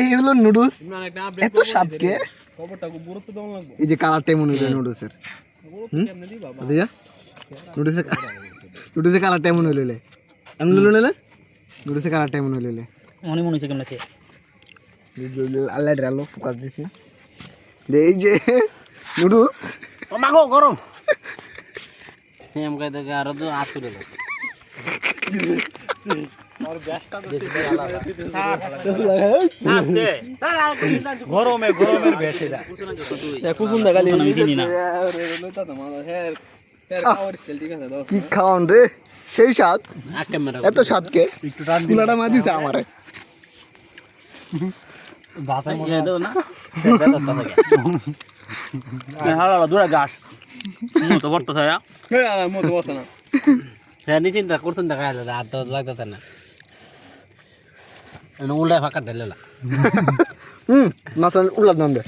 এই হলো নুডলস এত স্বাদকে এই যে কালারটাই মনে হইলো নুডলসের নুডলসের কালারটাই মনে হইলে এমন লইলে নুডলসের কালারটাই মনে হইলে মনে হচ্ছে কেমন আছে আল্লাহ আলো ফোকাস দিছি এই যে নুডলস মাগো গরম এম কই দেখে আর তো আসুরে দাও আর গ্যাসটা তো গরমের বেশি দা কুসুম দা গালি কিনি না কি খাওন রে সেই স্বাদ এত স্বাদকে স্কুলাটা মা দিছে আমারে বাতা মনে দাও না হালা দুরা গাছ মতো বর্ত ছায়া মতো বর্ত না হ্যাঁ নি চিন্তা করছেন দেখা যায় আর তো লাগতেছে না উল্টা ফাঁকা দিলে মাছ উল্লাদ নাম দে